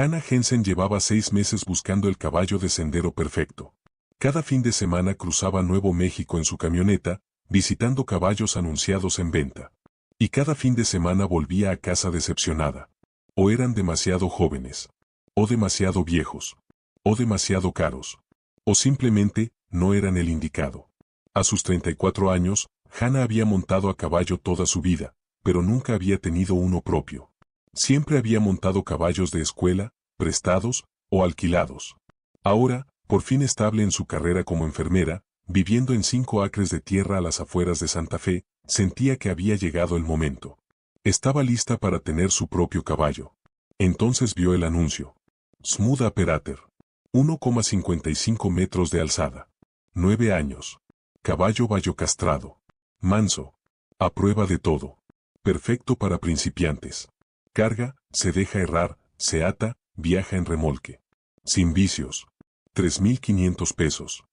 Hannah Jensen llevaba 6 meses buscando el caballo de sendero perfecto. Cada fin de semana cruzaba Nuevo México en su camioneta, visitando caballos anunciados en venta. Y cada fin de semana volvía a casa decepcionada. O eran demasiado jóvenes. O demasiado viejos. O demasiado caros. O simplemente, no eran el indicado. A sus 34 años, Hannah había montado a caballo toda su vida, pero nunca había tenido uno propio. Siempre había montado caballos de escuela, prestados o alquilados. Ahora, por fin estable en su carrera como enfermera, viviendo en 5 acres de tierra a las afueras de Santa Fe, sentía que había llegado el momento. Estaba lista para tener su propio caballo. Entonces vio el anuncio. Smooth Apparater. 1,55 metros de alzada. 9 años. Caballo vallo castrado. Manso. A prueba de todo. Perfecto para principiantes. Carga, se deja errar, se ata, viaja en remolque. Sin vicios. 3,500 pesos.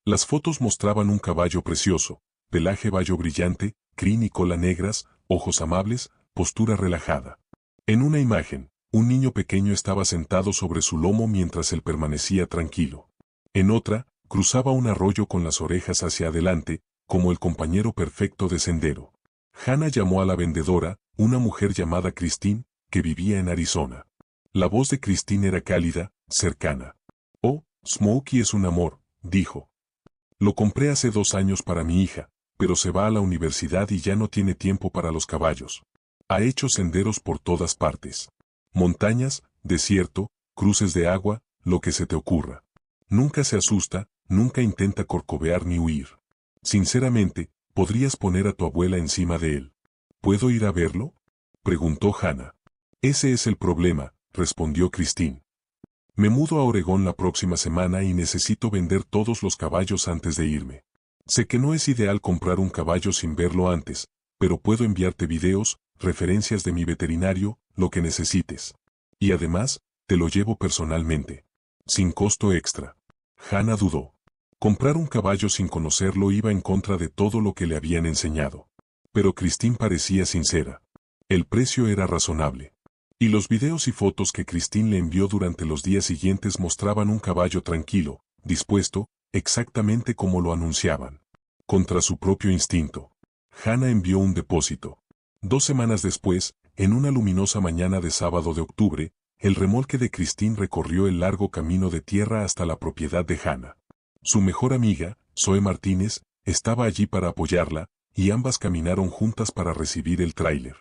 Las fotos mostraban un caballo precioso, pelaje vallo brillante, crin y cola negras, ojos amables, postura relajada. En una imagen, un niño pequeño estaba sentado sobre su lomo mientras él permanecía tranquilo. En otra, cruzaba un arroyo con las orejas hacia adelante, como el compañero perfecto de sendero. Hannah llamó a la vendedora, una mujer llamada Christine, que vivía en Arizona. La voz de Christine era cálida, cercana. «Oh, Smokey es un amor», dijo. «Lo compré hace 2 años para mi hija, pero se va a la universidad y ya no tiene tiempo para los caballos. Ha hecho senderos por todas partes. Montañas, desierto, cruces de agua, lo que se te ocurra. Nunca se asusta, nunca intenta corcovear ni huir. Sinceramente, podrías poner a tu abuela encima de él». «¿Puedo ir a verlo?», preguntó Hannah. «Ese es el problema», respondió Christine. «Me mudo a Oregón la próxima semana y necesito vender todos los caballos antes de irme. Sé que no es ideal comprar un caballo sin verlo antes, pero puedo enviarte videos, referencias de mi veterinario, lo que necesites. Y además, te lo llevo personalmente. Sin costo extra». Hannah dudó. Comprar un caballo sin conocerlo iba en contra de todo lo que le habían enseñado. Pero Christine parecía sincera. El precio era razonable. Y los videos y fotos que Christine le envió durante los días siguientes mostraban un caballo tranquilo, dispuesto, exactamente como lo anunciaban. Contra su propio instinto. Hannah envió un depósito. 2 semanas después, en una luminosa mañana de sábado de octubre, el remolque de Christine recorrió el largo camino de tierra hasta la propiedad de Hannah. Su mejor amiga, Zoe Martínez, estaba allí para apoyarla, y ambas caminaron juntas para recibir el tráiler.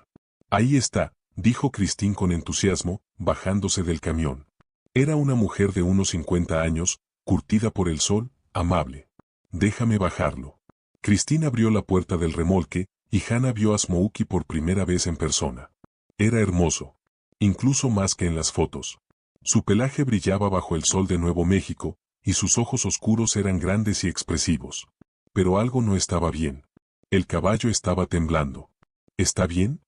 «Ahí está», dijo Christine con entusiasmo, bajándose del camión. Era una mujer de unos 50 años, curtida por el sol, amable. «Déjame bajarlo». Christine abrió la puerta del remolque, y Hannah vio a Smokey por primera vez en persona. Era hermoso. Incluso más que en las fotos. Su pelaje brillaba bajo el sol de Nuevo México, y sus ojos oscuros eran grandes y expresivos. Pero algo no estaba bien. El caballo estaba temblando. «¿Está bien?»,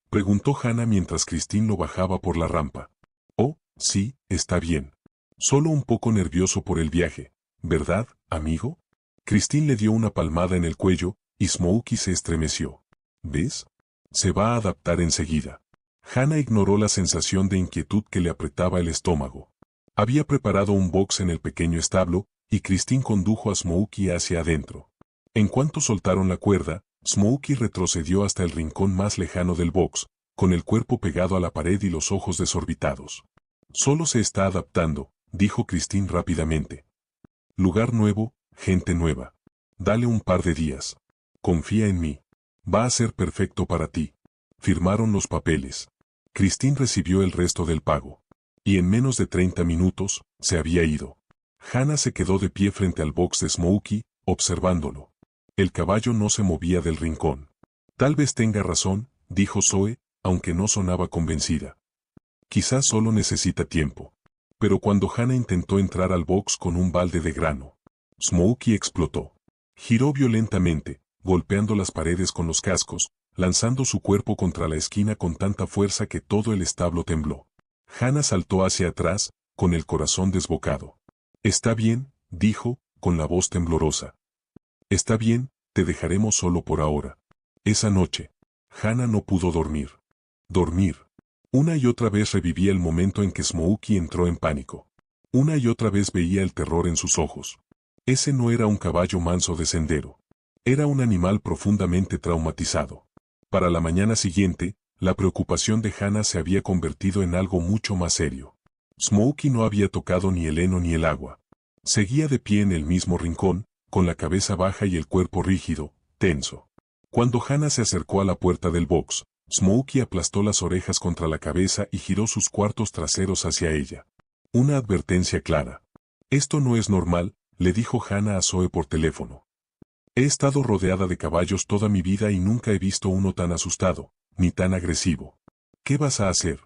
preguntó Hannah mientras Christine lo bajaba por la rampa. «Oh, sí, está bien. Solo un poco nervioso por el viaje, ¿verdad, amigo?». Christine le dio una palmada en el cuello, y Smokey se estremeció. «¿Ves? Se va a adaptar enseguida». Hannah ignoró la sensación de inquietud que le apretaba el estómago. Había preparado un box en el pequeño establo, y Christine condujo a Smokey hacia adentro. En cuanto soltaron la cuerda, Smokey retrocedió hasta el rincón más lejano del box, con el cuerpo pegado a la pared y los ojos desorbitados. «Solo se está adaptando», dijo Christine rápidamente. «Lugar nuevo, gente nueva. Dale un par de días. Confía en mí. Va a ser perfecto para ti». Firmaron los papeles. Christine recibió el resto del pago. Y en menos de 30 minutos, se había ido. Hannah se quedó de pie frente al box de Smokey, observándolo. El caballo no se movía del rincón. «Tal vez tenga razón», dijo Zoe, aunque no sonaba convencida. «Quizás solo necesita tiempo». Pero cuando Hannah intentó entrar al box con un balde de grano, Smokey explotó. Giró violentamente, golpeando las paredes con los cascos, lanzando su cuerpo contra la esquina con tanta fuerza que todo el establo tembló. Hannah saltó hacia atrás, con el corazón desbocado. «Está bien», dijo, con la voz temblorosa. «Está bien, te dejaremos solo por ahora». Esa noche, Hannah no pudo dormir. Dormir. Una y otra vez revivía el momento en que Smokey entró en pánico. Una y otra vez veía el terror en sus ojos. Ese no era un caballo manso de sendero. Era un animal profundamente traumatizado. Para la mañana siguiente, la preocupación de Hannah se había convertido en algo mucho más serio. Smokey no había tocado ni el heno ni el agua. Seguía de pie en el mismo rincón, con la cabeza baja y el cuerpo rígido, tenso. Cuando Hannah se acercó a la puerta del box, Smokey aplastó las orejas contra la cabeza y giró sus cuartos traseros hacia ella. Una advertencia clara. Esto no es normal, le dijo Hannah a Zoe por teléfono. He estado rodeada de caballos toda mi vida y nunca he visto uno tan asustado, ni tan agresivo. ¿Qué vas a hacer?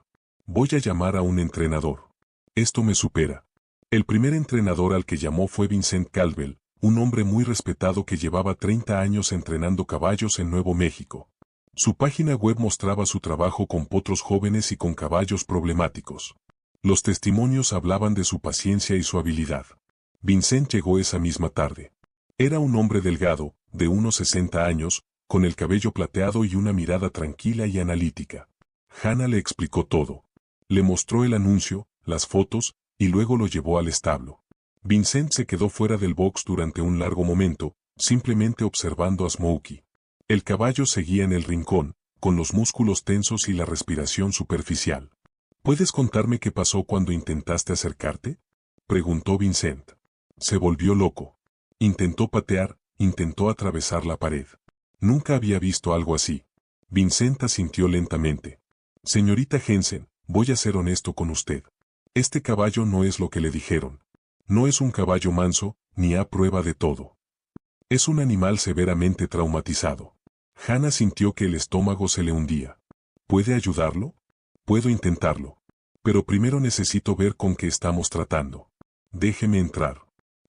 Voy a llamar a un entrenador. Esto me supera. El primer entrenador al que llamó fue Vincent Caldwell, un hombre muy respetado que llevaba 30 años entrenando caballos en Nuevo México. Su página web mostraba su trabajo con potros jóvenes y con caballos problemáticos. Los testimonios hablaban de su paciencia y su habilidad. Vincent llegó esa misma tarde. Era un hombre delgado, de unos 60 años, con el cabello plateado y una mirada tranquila y analítica. Hannah le explicó todo. Le mostró el anuncio, las fotos, y luego lo llevó al establo. Vincent se quedó fuera del box durante un largo momento, simplemente observando a Smokey. El caballo seguía en el rincón, con los músculos tensos y la respiración superficial. ¿Puedes contarme qué pasó cuando intentaste acercarte? Preguntó Vincent. Se volvió loco. Intentó patear, intentó atravesar la pared. Nunca había visto algo así. Vincent asintió lentamente. Señorita Jensen, voy a ser honesto con usted. Este caballo no es lo que le dijeron. No es un caballo manso, ni a prueba de todo. Es un animal severamente traumatizado. Hannah sintió que el estómago se le hundía. ¿Puede ayudarlo? Puedo intentarlo. Pero primero necesito ver con qué estamos tratando. Déjeme entrar.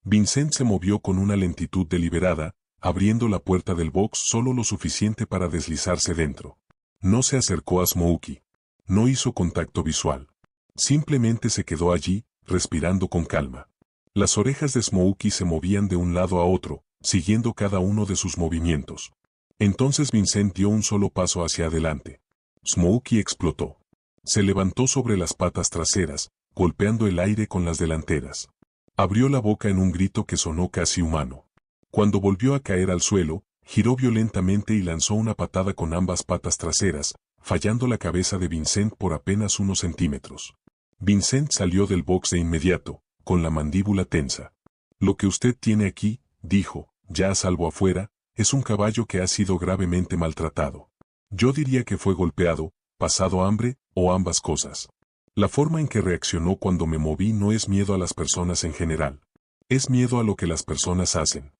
Vincent se movió con una lentitud deliberada, abriendo la puerta del box solo lo suficiente para deslizarse dentro. No se acercó a Smokey. No hizo contacto visual. Simplemente se quedó allí, respirando con calma. Las orejas de Smokey se movían de un lado a otro, siguiendo cada uno de sus movimientos. Entonces Vincent dio un solo paso hacia adelante. Smokey explotó. Se levantó sobre las patas traseras, golpeando el aire con las delanteras. Abrió la boca en un grito que sonó casi humano. Cuando volvió a caer al suelo, giró violentamente y lanzó una patada con ambas patas traseras, fallando la cabeza de Vincent por apenas unos centímetros. Vincent salió del box de inmediato, con la mandíbula tensa. Lo que usted tiene aquí, dijo, ya a salvo afuera, es un caballo que ha sido gravemente maltratado. Yo diría que fue golpeado, pasado hambre, o ambas cosas. La forma en que reaccionó cuando me moví no es miedo a las personas en general. Es miedo a lo que las personas hacen.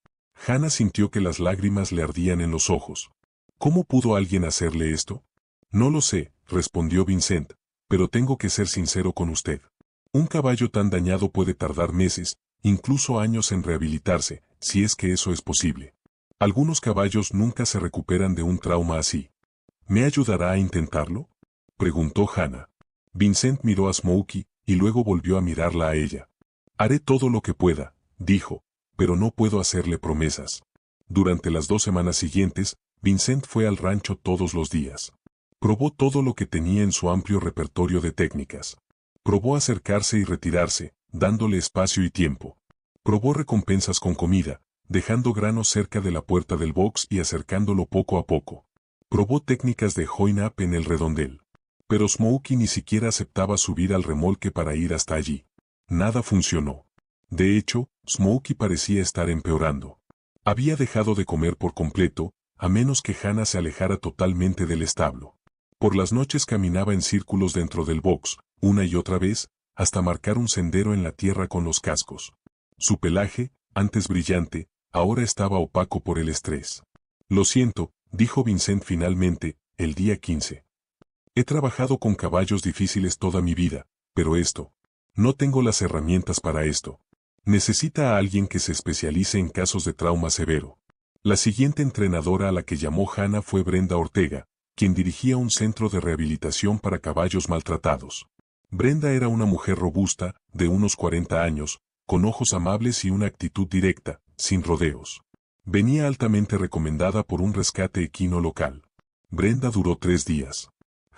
Hannah sintió que las lágrimas le ardían en los ojos. ¿Cómo pudo alguien hacerle esto? No lo sé, respondió Vincent, pero tengo que ser sincero con usted. Un caballo tan dañado puede tardar meses, incluso años en rehabilitarse, si es que eso es posible. Algunos caballos nunca se recuperan de un trauma así. ¿Me ayudará a intentarlo? Preguntó Hannah. Vincent miró a Smokey, y luego volvió a mirarla a ella. Haré todo lo que pueda, dijo, pero no puedo hacerle promesas. Durante las 2 semanas siguientes, Vincent fue al rancho todos los días. Probó todo lo que tenía en su amplio repertorio de técnicas. Probó acercarse y retirarse, dándole espacio y tiempo. Probó recompensas con comida, dejando granos cerca de la puerta del box y acercándolo poco a poco. Probó técnicas de join-up en el redondel. Pero Smokey ni siquiera aceptaba subir al remolque para ir hasta allí. Nada funcionó. De hecho, Smokey parecía estar empeorando. Había dejado de comer por completo, a menos que Hannah se alejara totalmente del establo. Por las noches caminaba en círculos dentro del box, una y otra vez, hasta marcar un sendero en la tierra con los cascos. Su pelaje, antes brillante, ahora estaba opaco por el estrés. Lo siento, dijo Vincent finalmente, el día 15. He trabajado con caballos difíciles toda mi vida, pero no tengo las herramientas para esto. Necesita a alguien que se especialice en casos de trauma severo. La siguiente entrenadora a la que llamó Hannah fue Brenda Ortega, quien dirigía un centro de rehabilitación para caballos maltratados. Brenda era una mujer robusta, de unos 40 años, con ojos amables y una actitud directa, sin rodeos. Venía altamente recomendada por un rescate equino local. Brenda duró 3 días.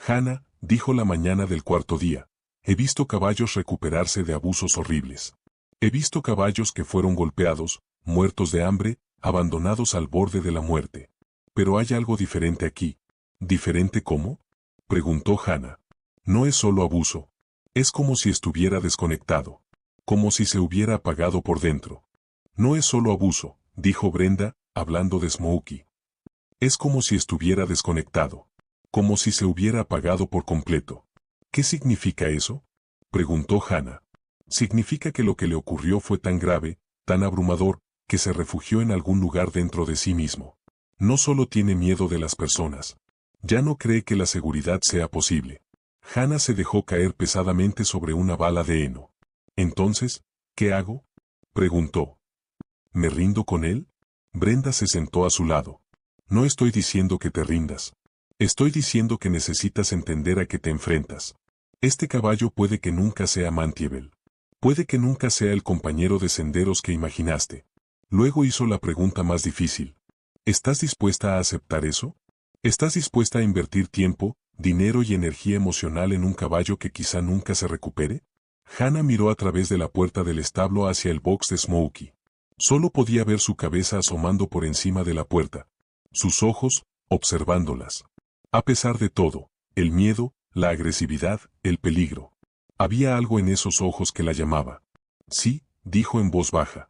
Hannah, dijo la mañana del cuarto día. He visto caballos recuperarse de abusos horribles. He visto caballos que fueron golpeados, muertos de hambre, abandonados al borde de la muerte. Pero hay algo diferente aquí. ¿Diferente cómo?, preguntó Hannah. No es solo abuso. Es como si estuviera desconectado. Como si se hubiera apagado por dentro. No es solo abuso, dijo Brenda, hablando de Smokey. Es como si estuviera desconectado. Como si se hubiera apagado por completo. ¿Qué significa eso?, preguntó Hannah. Significa que lo que le ocurrió fue tan grave, tan abrumador, que se refugió en algún lugar dentro de sí mismo. No solo tiene miedo de las personas. Ya no cree que la seguridad sea posible. Hannah se dejó caer pesadamente sobre una bala de heno. Entonces, ¿qué hago?, preguntó. ¿Me rindo con él? Brenda se sentó a su lado. No estoy diciendo que te rindas. Estoy diciendo que necesitas entender a qué te enfrentas. Este caballo puede que nunca sea Mantievel. Puede que nunca sea el compañero de senderos que imaginaste. Luego hizo la pregunta más difícil. ¿Estás dispuesta a aceptar eso? ¿Estás dispuesta a invertir tiempo, dinero y energía emocional en un caballo que quizá nunca se recupere? Hannah miró a través de la puerta del establo hacia el box de Smokey. Solo podía ver su cabeza asomando por encima de la puerta. Sus ojos, observándolas. A pesar de todo, el miedo, la agresividad, el peligro. Había algo en esos ojos que la llamaba. Sí, dijo en voz baja.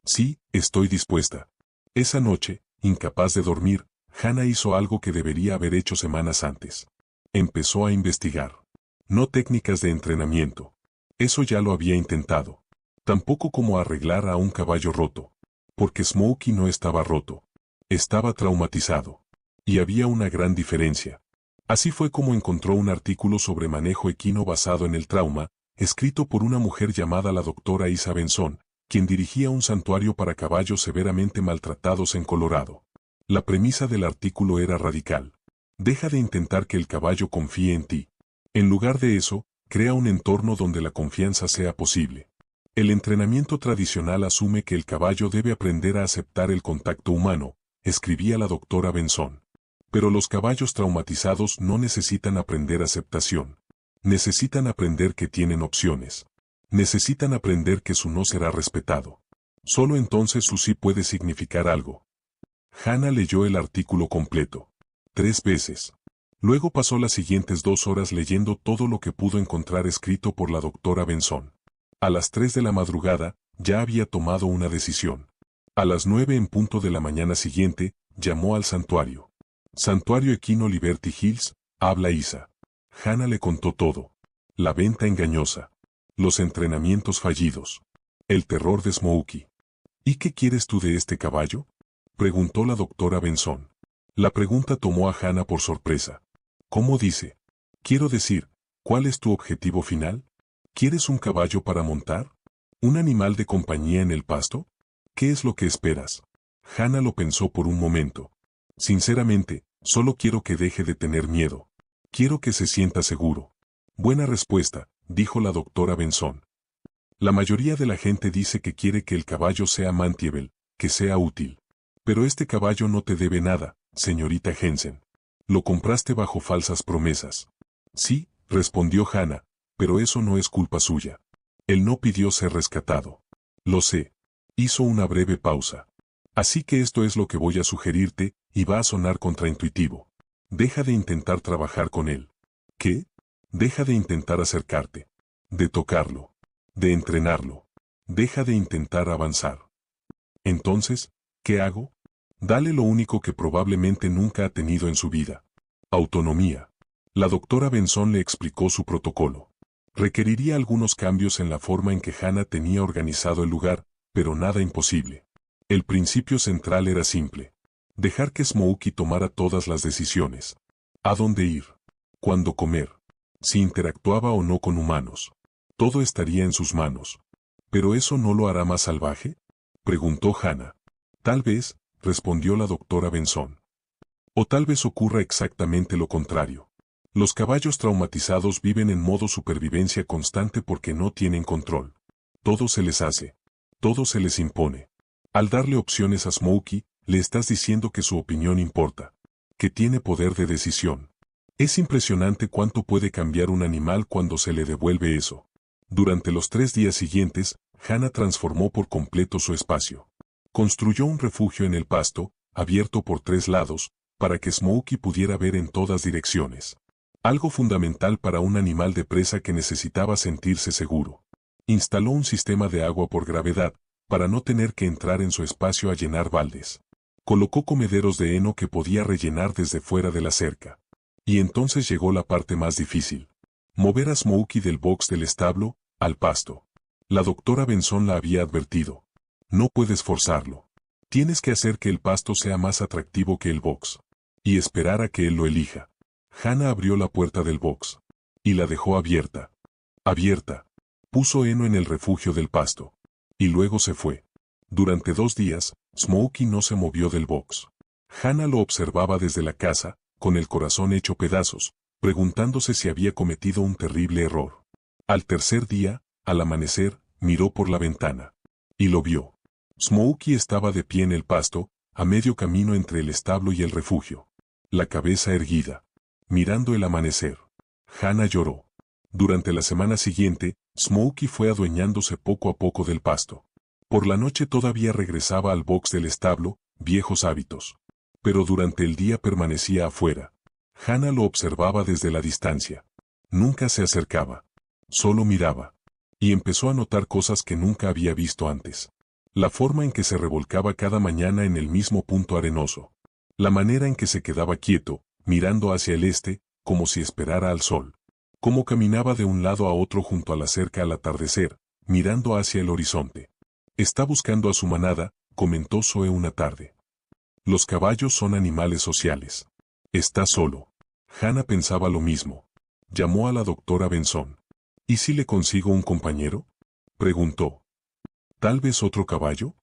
Sí, estoy dispuesta. Esa noche, incapaz de dormir, Hannah hizo algo que debería haber hecho semanas antes. Empezó a investigar. No técnicas de entrenamiento. Eso ya lo había intentado. Tampoco cómo arreglar a un caballo roto. Porque Smokey no estaba roto. Estaba traumatizado. Y había una gran diferencia. Así fue como encontró un artículo sobre manejo equino basado en el trauma, escrito por una mujer llamada la doctora Isa Benson, quien dirigía un santuario para caballos severamente maltratados en Colorado. La premisa del artículo era radical. Deja de intentar que el caballo confíe en ti. En lugar de eso, crea un entorno donde la confianza sea posible. El entrenamiento tradicional asume que el caballo debe aprender a aceptar el contacto humano, escribía la doctora Benson. Pero los caballos traumatizados no necesitan aprender aceptación. Necesitan aprender que tienen opciones. Necesitan aprender que su no será respetado. Solo entonces su sí puede significar algo. Hannah leyó el artículo completo. 3 veces. Luego pasó las siguientes 2 horas leyendo todo lo que pudo encontrar escrito por la doctora Benson. A las 3 de la madrugada, ya había tomado una decisión. A las 9 en punto de la mañana siguiente, llamó al santuario. Santuario Equino Liberty Hills, habla Isa. Hannah le contó todo. La venta engañosa. Los entrenamientos fallidos. El terror de Smokey. ¿Y qué quieres tú de este caballo?, preguntó la doctora Benson. La pregunta tomó a Hannah por sorpresa. ¿Cómo dice? Quiero decir, ¿cuál es tu objetivo final? ¿Quieres un caballo para montar? ¿Un animal de compañía en el pasto? ¿Qué es lo que esperas? Hannah lo pensó por un momento. Sinceramente, solo quiero que deje de tener miedo. Quiero que se sienta seguro. Buena respuesta, dijo la doctora Benson. La mayoría de la gente dice que quiere que el caballo sea Mantievel, que sea útil. Pero este caballo no te debe nada, señorita Jensen. Lo compraste bajo falsas promesas. Sí, respondió Hannah, pero eso no es culpa suya. Él no pidió ser rescatado. Lo sé. Hizo una breve pausa. Así que esto es lo que voy a sugerirte, y va a sonar contraintuitivo. Deja de intentar trabajar con él. ¿Qué? Deja de intentar acercarte. De tocarlo. De entrenarlo. Deja de intentar avanzar. Entonces, ¿qué hago? Dale lo único que probablemente nunca ha tenido en su vida. Autonomía. La doctora Benson le explicó su protocolo. Requeriría algunos cambios en la forma en que Hannah tenía organizado el lugar, pero nada imposible. El principio central era simple. Dejar que Smokey tomara todas las decisiones. ¿A dónde ir? ¿Cuándo comer? Si interactuaba o no con humanos. Todo estaría en sus manos. ¿Pero eso no lo hará más salvaje?, preguntó Hannah. Tal vez, respondió la doctora Benson. O tal vez ocurra exactamente lo contrario. Los caballos traumatizados viven en modo supervivencia constante porque no tienen control. Todo se les hace. Todo se les impone. Al darle opciones a Smokey, le estás diciendo que su opinión importa. Que tiene poder de decisión. Es impresionante cuánto puede cambiar un animal cuando se le devuelve eso. Durante los 3 días siguientes, Hannah transformó por completo su espacio. Construyó un refugio en el pasto, abierto por 3 lados, para que Smokey pudiera ver en todas direcciones. Algo fundamental para un animal de presa que necesitaba sentirse seguro. Instaló un sistema de agua por gravedad, para no tener que entrar en su espacio a llenar baldes. Colocó comederos de heno que podía rellenar desde fuera de la cerca. Y entonces llegó la parte más difícil. Mover a Smokey del box del establo, al pasto. La doctora Benson la había advertido. No puedes forzarlo. Tienes que hacer que el pasto sea más atractivo que el box. Y esperar a que él lo elija. Hannah abrió la puerta del box. Y la dejó abierta. Abierta. Puso heno en el refugio del pasto. Y luego se fue. Durante 2 días, Smokey no se movió del box. Hannah lo observaba desde la casa, con el corazón hecho pedazos, preguntándose si había cometido un terrible error. Al tercer día, al amanecer, miró por la ventana. Y lo vio. Smokey estaba de pie en el pasto, a medio camino entre el establo y el refugio. La cabeza erguida. Mirando el amanecer. Hannah lloró. Durante la semana siguiente, Smokey fue adueñándose poco a poco del pasto. Por la noche todavía regresaba al box del establo, viejos hábitos. Pero durante el día permanecía afuera. Hannah lo observaba desde la distancia. Nunca se acercaba. Solo miraba. Y empezó a notar cosas que nunca había visto antes. La forma en que se revolcaba cada mañana en el mismo punto arenoso. La manera en que se quedaba quieto, mirando hacia el este, como si esperara al sol. Cómo caminaba de un lado a otro junto a la cerca al atardecer, mirando hacia el horizonte. Está buscando a su manada, comentó Zoe una tarde. Los caballos son animales sociales. Está solo. Hannah pensaba lo mismo. Llamó a la doctora Benson. ¿Y si le consigo un compañero? Preguntó. ¿Tal vez otro caballo?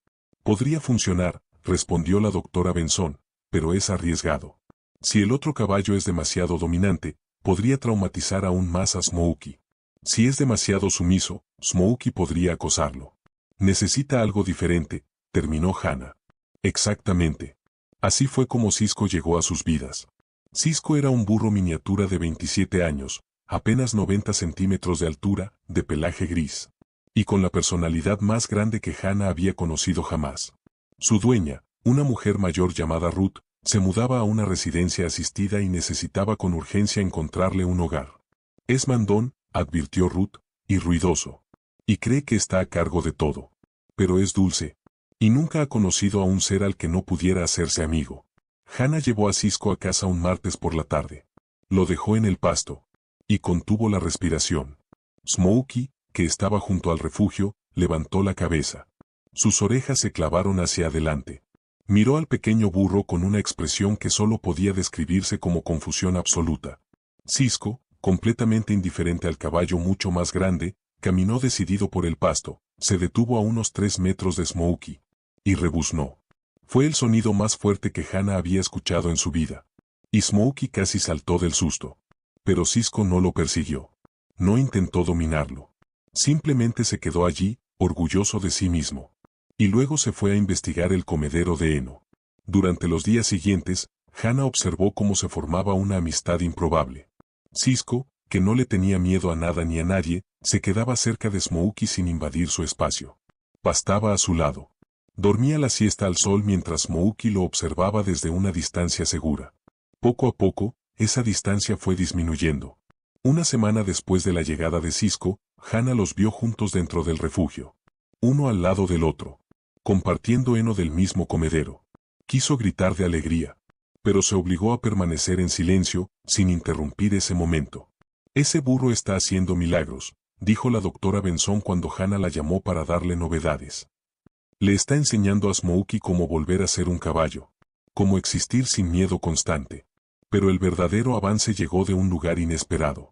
Podría funcionar, respondió la doctora Benson, pero es arriesgado. Si el otro caballo es demasiado dominante, podría traumatizar aún más a Smokey. Si es demasiado sumiso, Smokey podría acosarlo. Necesita algo diferente, terminó Hannah. Exactamente. Así fue como Cisco llegó a sus vidas. Cisco era un burro miniatura de 27 años, apenas 90 centímetros de altura, de pelaje gris. Y con la personalidad más grande que Hannah había conocido jamás. Su dueña, una mujer mayor llamada Ruth, se mudaba a una residencia asistida y necesitaba con urgencia encontrarle un hogar. Es mandón, advirtió Ruth, y ruidoso. Y cree que está a cargo de todo. Pero es dulce. Y nunca ha conocido a un ser al que no pudiera hacerse amigo. Hannah llevó a Cisco a casa un martes por la tarde. Lo dejó en el pasto. Y contuvo la respiración. Smokey, que estaba junto al refugio, levantó la cabeza. Sus orejas se clavaron hacia adelante. Miró al pequeño burro con una expresión que solo podía describirse como confusión absoluta. Cisco, completamente indiferente al caballo mucho más grande, caminó decidido por el pasto, se detuvo a unos 3 metros de Smokey. Y rebuznó. Fue el sonido más fuerte que Hannah había escuchado en su vida. Y Smokey casi saltó del susto. Pero Cisco no lo persiguió. No intentó dominarlo. Simplemente se quedó allí, orgulloso de sí mismo. Y luego se fue a investigar el comedero de heno. Durante los días siguientes, Hannah observó cómo se formaba una amistad improbable. Cisco, que no le tenía miedo a nada ni a nadie, se quedaba cerca de Smokey sin invadir su espacio. Pastaba a su lado. Dormía la siesta al sol mientras Smokey lo observaba desde una distancia segura. Poco a poco, esa distancia fue disminuyendo. Una semana después de la llegada de Cisco, Hannah los vio juntos dentro del refugio. Uno al lado del otro. Compartiendo heno del mismo comedero. Quiso gritar de alegría. Pero se obligó a permanecer en silencio, sin interrumpir ese momento. Ese burro está haciendo milagros, dijo la doctora Benson cuando Hannah la llamó para darle novedades. Le está enseñando a Smokey cómo volver a ser un caballo. Cómo existir sin miedo constante. Pero el verdadero avance llegó de un lugar inesperado.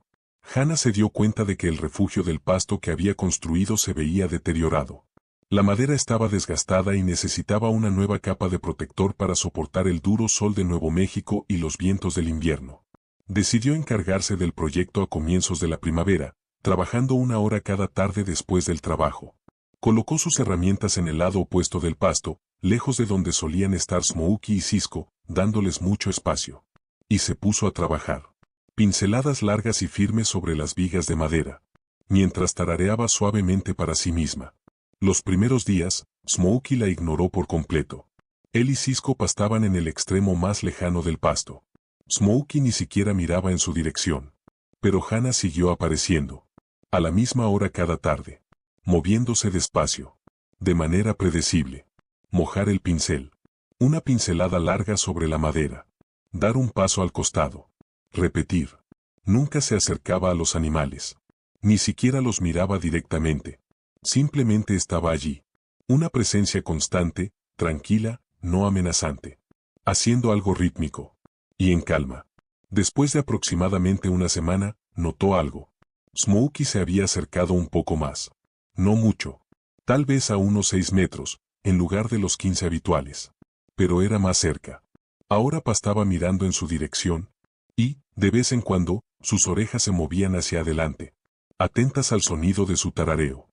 Hannah se dio cuenta de que el refugio del pasto que había construido se veía deteriorado. La madera estaba desgastada y necesitaba una nueva capa de protector para soportar el duro sol de Nuevo México y los vientos del invierno. Decidió encargarse del proyecto a comienzos de la primavera, trabajando 1 hora cada tarde después del trabajo. Colocó sus herramientas en el lado opuesto del pasto, lejos de donde solían estar Smokey y Cisco, dándoles mucho espacio. Y se puso a trabajar. Pinceladas largas y firmes sobre las vigas de madera, mientras tarareaba suavemente para sí misma. Los primeros días, Smokey la ignoró por completo. Él y Cisco pastaban en el extremo más lejano del pasto. Smokey ni siquiera miraba en su dirección. Pero Hannah siguió apareciendo. A la misma hora cada tarde. Moviéndose despacio. De manera predecible. Mojar el pincel. Una pincelada larga sobre la madera. Dar un paso al costado. Repetir. Nunca se acercaba a los animales. Ni siquiera los miraba directamente. Simplemente estaba allí. Una presencia constante, tranquila, no amenazante. Haciendo algo rítmico. Y en calma. Después de aproximadamente una semana, notó algo. Smokey se había acercado un poco más. No mucho. Tal vez a unos 6 metros, en lugar de los 15 habituales. Pero era más cerca. Ahora pastaba mirando en su dirección. Y, de vez en cuando, sus orejas se movían hacia adelante. Atentas al sonido de su tarareo.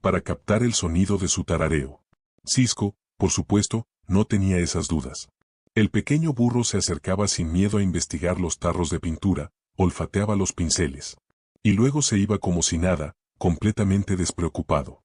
Para captar el sonido de su tarareo. Cisco, por supuesto, no tenía esas dudas. El pequeño burro se acercaba sin miedo a investigar los tarros de pintura, olfateaba los pinceles. Y luego se iba como si nada, completamente despreocupado.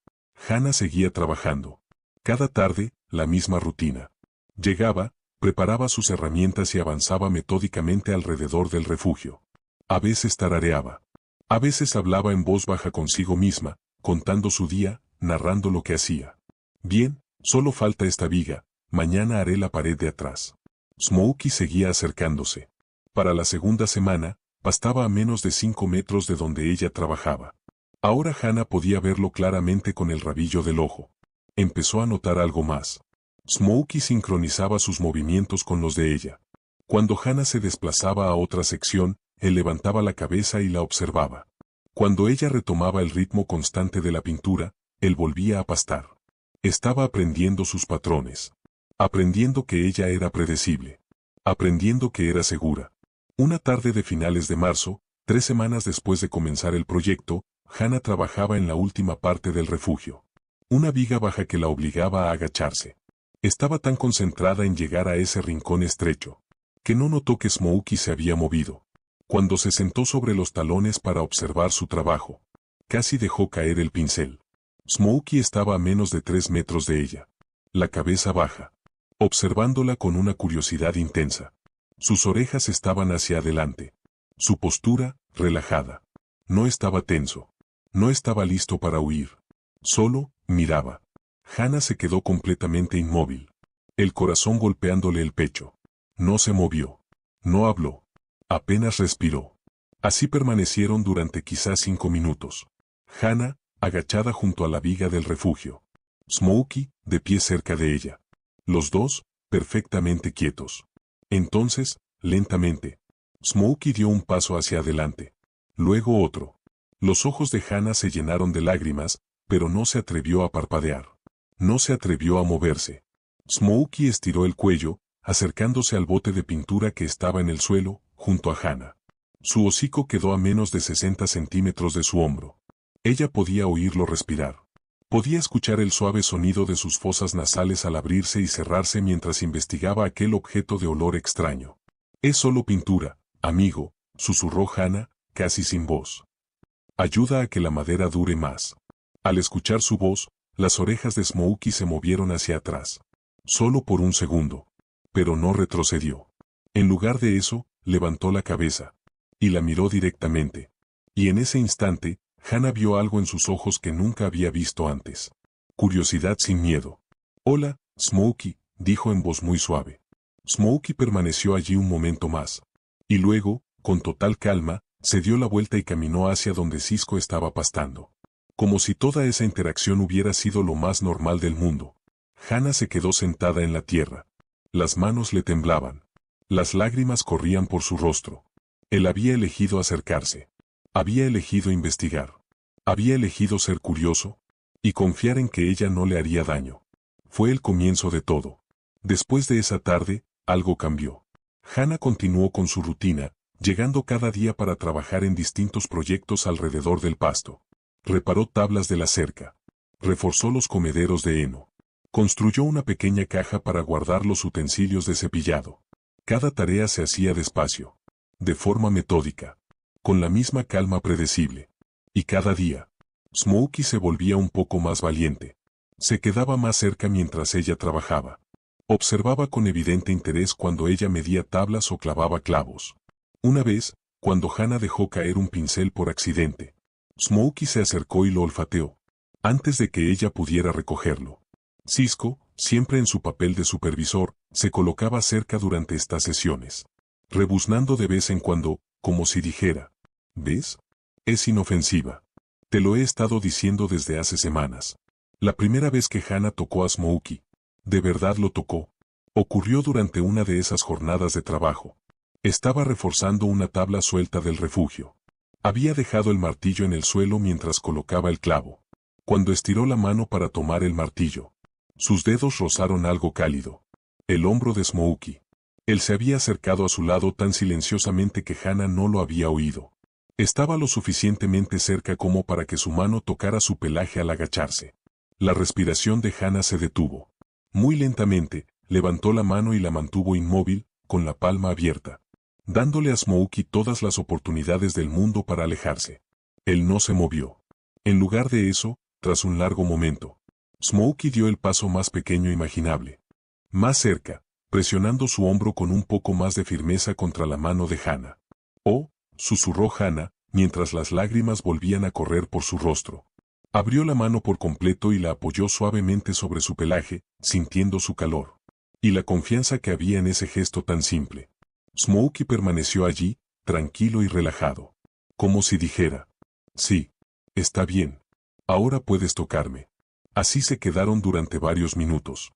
Hannah seguía trabajando. Cada tarde, la misma rutina. Llegaba, preparaba sus herramientas y avanzaba metódicamente alrededor del refugio. A veces tarareaba. A veces hablaba en voz baja consigo misma, contando su día, narrando lo que hacía. Bien, solo falta esta viga, mañana haré la pared de atrás. Smokey seguía acercándose. Para la segunda semana, pastaba a menos de 5 metros de donde ella trabajaba. Ahora Hannah podía verlo claramente con el rabillo del ojo. Empezó a notar algo más. Smokey sincronizaba sus movimientos con los de ella. Cuando Hannah se desplazaba a otra sección, él levantaba la cabeza y la observaba. Cuando ella retomaba el ritmo constante de la pintura, él volvía a pastar. Estaba aprendiendo sus patrones. Aprendiendo que ella era predecible. Aprendiendo que era segura. Una tarde de finales de marzo, 3 semanas después de comenzar el proyecto, Hannah trabajaba en la última parte del refugio. Una viga baja que la obligaba a agacharse. Estaba tan concentrada en llegar a ese rincón estrecho, que no notó que Smokey se había movido. Cuando se sentó sobre los talones para observar su trabajo, casi dejó caer el pincel. Smokey estaba a menos de 3 metros de ella. La cabeza baja. Observándola con una curiosidad intensa. Sus orejas estaban hacia adelante. Su postura, relajada. No estaba tenso. No estaba listo para huir. Solo, miraba. Hannah se quedó completamente inmóvil. El corazón golpeándole el pecho. No se movió. No habló. Apenas respiró. Así permanecieron durante quizás 5 minutos. Hannah, agachada junto a la viga del refugio. Smokey, de pie cerca de ella. Los dos, perfectamente quietos. Entonces, lentamente, Smokey dio un paso hacia adelante. Luego otro. Los ojos de Hannah se llenaron de lágrimas, pero no se atrevió a parpadear. No se atrevió a moverse. Smokey estiró el cuello, acercándose al bote de pintura que estaba en el suelo, junto a Hannah. Su hocico quedó a menos de 60 centímetros de su hombro. Ella podía oírlo respirar. Podía escuchar el suave sonido de sus fosas nasales al abrirse y cerrarse mientras investigaba aquel objeto de olor extraño. Es solo pintura, amigo, susurró Hannah, casi sin voz. Ayuda a que la madera dure más. Al escuchar su voz, las orejas de Smokey se movieron hacia atrás. Solo por un segundo. Pero no retrocedió. En lugar de eso, levantó la cabeza. Y la miró directamente. Y en ese instante, Hannah vio algo en sus ojos que nunca había visto antes. Curiosidad sin miedo. Hola, Smokey, dijo en voz muy suave. Smokey permaneció allí un momento más. Y luego, con total calma, se dio la vuelta y caminó hacia donde Cisco estaba pastando. Como si toda esa interacción hubiera sido lo más normal del mundo. Hannah se quedó sentada en la tierra. Las manos le temblaban. Las lágrimas corrían por su rostro. Él había elegido acercarse. Había elegido investigar. Había elegido ser curioso y confiar en que ella no le haría daño. Fue el comienzo de todo. Después de esa tarde, algo cambió. Hannah continuó con su rutina, llegando cada día para trabajar en distintos proyectos alrededor del pasto. Reparó tablas de la cerca. Reforzó los comederos de heno. Construyó una pequeña caja para guardar los utensilios de cepillado. Cada tarea se hacía despacio. de forma metódica, con la misma calma predecible. Y cada día, Smokey se volvía un poco más valiente. Se quedaba más cerca mientras ella trabajaba. Observaba con evidente interés cuando ella medía tablas o clavaba clavos. Una vez, cuando Hannah dejó caer un pincel por accidente, Smokey se acercó y lo olfateó, antes de que ella pudiera recogerlo. Cisco, siempre en su papel de supervisor, se colocaba cerca durante estas sesiones, rebuznando de vez en cuando, como si dijera, ¿ves? Es inofensiva. Te lo he estado diciendo desde hace semanas. La primera vez que Hannah tocó a Smokey, de verdad lo tocó, ocurrió durante una de esas jornadas de trabajo. Estaba reforzando una tabla suelta del refugio. Había dejado el martillo en el suelo mientras colocaba el clavo. Cuando estiró la mano para tomar el martillo, sus dedos rozaron algo cálido. El hombro de Smokey. Él se había acercado a su lado tan silenciosamente que Hannah no lo había oído. Estaba lo suficientemente cerca como para que su mano tocara su pelaje al agacharse. La respiración de Hannah se detuvo. Muy lentamente, levantó la mano y la mantuvo inmóvil, con la palma abierta, dándole a Smokey todas las oportunidades del mundo para alejarse. Él no se movió. En lugar de eso, tras un largo momento, Smokey dio el paso más pequeño imaginable. Más cerca, presionando su hombro con un poco más de firmeza contra la mano de Hannah. «Oh», susurró Hannah, mientras las lágrimas volvían a correr por su rostro. Abrió la mano por completo y la apoyó suavemente sobre su pelaje, sintiendo su calor. Y la confianza que había en ese gesto tan simple. Smokey permaneció allí, tranquilo y relajado. Como si dijera, «Sí, está bien. Ahora puedes tocarme». Así se quedaron durante varios minutos.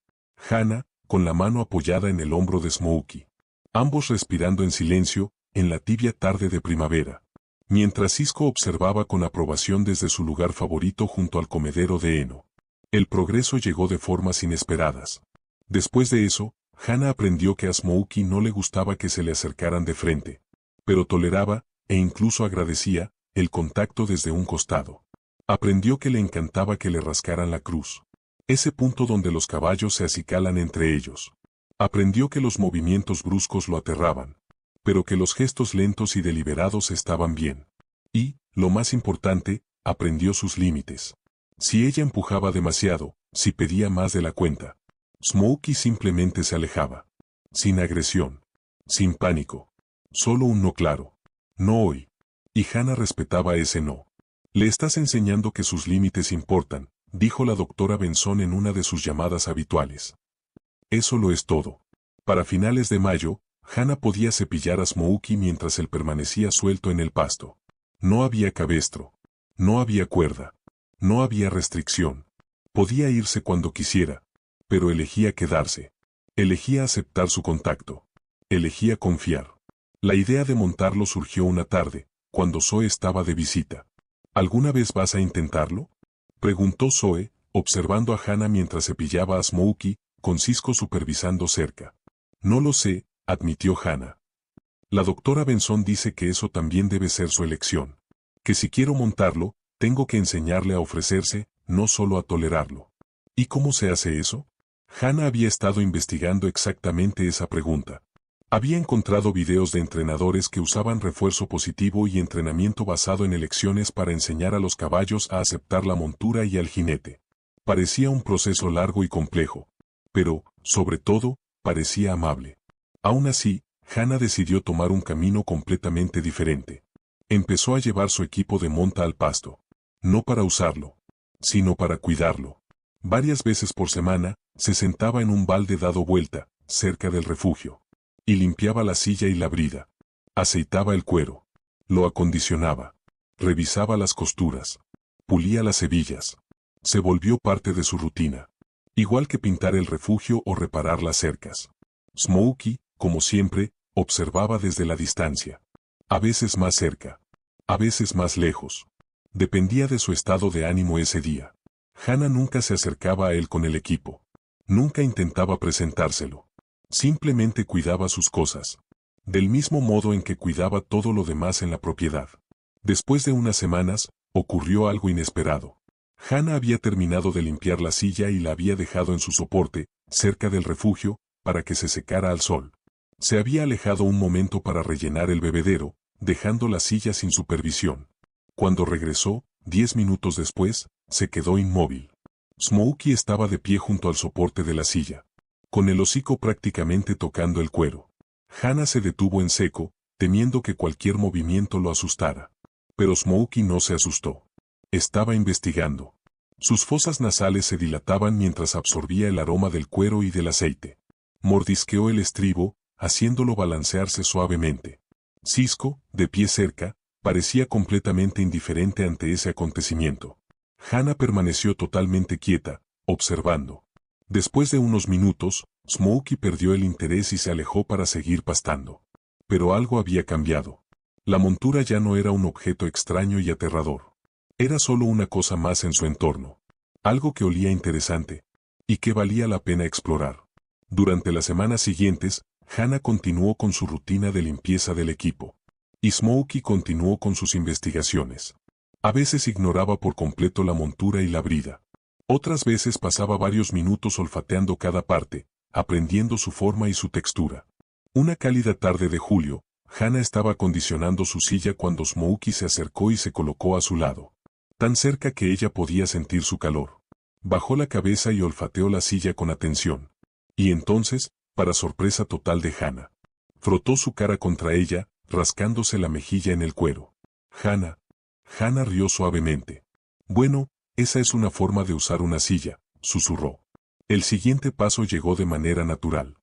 Hannah, con la mano apoyada en el hombro de Smokey. Ambos respirando en silencio, en la tibia tarde de primavera. Mientras Cisco observaba con aprobación desde su lugar favorito junto al comedero de heno. El progreso llegó de formas inesperadas. Después de eso, Hannah aprendió que a Smokey no le gustaba que se le acercaran de frente, pero toleraba, e incluso agradecía, el contacto desde un costado. Aprendió que le encantaba que le rascaran la cruz. Ese punto donde los caballos se acicalan entre ellos. Aprendió que los movimientos bruscos lo aterraban, pero que los gestos lentos y deliberados estaban bien. Y, lo más importante, aprendió sus límites. Si ella empujaba demasiado, si pedía más de la cuenta, Smokey simplemente se alejaba. Sin agresión. Sin pánico. Solo un no claro. No hoy. Y Hannah respetaba ese no. Le estás enseñando que sus límites importan, dijo la doctora Benson en una de sus llamadas habituales. Eso lo es todo. Para finales de mayo, Hannah podía cepillar a Smokey mientras él permanecía suelto en el pasto. No había cabestro. No había cuerda. No había restricción. Podía irse cuando quisiera, pero elegía quedarse. Elegía aceptar su contacto. Elegía confiar. La idea de montarlo surgió una tarde, cuando Zoe estaba de visita. ¿Alguna vez vas a intentarlo?, preguntó Zoe, observando a Hannah mientras cepillaba a Smokey, con Cisco supervisando cerca. No lo sé, admitió Hannah. La doctora Benson dice que eso también debe ser su elección. Que si quiero montarlo, tengo que enseñarle a ofrecerse, no solo a tolerarlo. ¿Y cómo se hace eso? Hannah había estado investigando exactamente esa pregunta. Había encontrado videos de entrenadores que usaban refuerzo positivo y entrenamiento basado en elecciones para enseñar a los caballos a aceptar la montura y al jinete. Parecía un proceso largo y complejo, pero, sobre todo, parecía amable. Aún así, Hannah decidió tomar un camino completamente diferente. Empezó a llevar su equipo de monta al pasto. No para usarlo, sino para cuidarlo. Varias veces por semana, se sentaba en un balde dado vuelta, cerca del refugio. Y limpiaba la silla y la brida. Aceitaba el cuero. Lo acondicionaba. Revisaba las costuras. Pulía las hebillas. Se volvió parte de su rutina. Igual que pintar el refugio o reparar las cercas. Smokey, como siempre, observaba desde la distancia. A veces más cerca. A veces más lejos. Dependía de su estado de ánimo ese día. Hannah nunca se acercaba a él con el equipo. Nunca intentaba presentárselo. Simplemente cuidaba sus cosas. Del mismo modo en que cuidaba todo lo demás en la propiedad. Después de unas semanas, ocurrió algo inesperado. Hannah había terminado de limpiar la silla y la había dejado en su soporte, cerca del refugio, para que se secara al sol. Se había alejado un momento para rellenar el bebedero, dejando la silla sin supervisión. Cuando regresó, 10 minutos después, se quedó inmóvil. Smokey estaba de pie junto al soporte de la silla, con el hocico prácticamente tocando el cuero. Hannah se detuvo en seco, temiendo que cualquier movimiento lo asustara. Pero Smokey no se asustó. Estaba investigando. Sus fosas nasales se dilataban mientras absorbía el aroma del cuero y del aceite. Mordisqueó el estribo, haciéndolo balancearse suavemente. Cisco, de pie cerca, parecía completamente indiferente ante ese acontecimiento. Hannah permaneció totalmente quieta, observando. Después de unos minutos, Smokey perdió el interés y se alejó para seguir pastando. Pero algo había cambiado. La montura ya no era un objeto extraño y aterrador. Era solo una cosa más en su entorno. Algo que olía interesante. Y que valía la pena explorar. Durante las semanas siguientes, Hannah continuó con su rutina de limpieza del equipo. Y Smokey continuó con sus investigaciones. A veces ignoraba por completo la montura y la brida. Otras veces pasaba varios minutos olfateando cada parte, aprendiendo su forma y su textura. Una cálida tarde de julio, Hannah estaba acondicionando su silla cuando Smokey se acercó y se colocó a su lado. Tan cerca que ella podía sentir su calor. Bajó la cabeza y olfateó la silla con atención. Y entonces, para sorpresa total de Hannah, frotó su cara contra ella, rascándose la mejilla en el cuero. Hannah rió suavemente. Bueno, esa es una forma de usar una silla, susurró. El siguiente paso llegó de manera natural.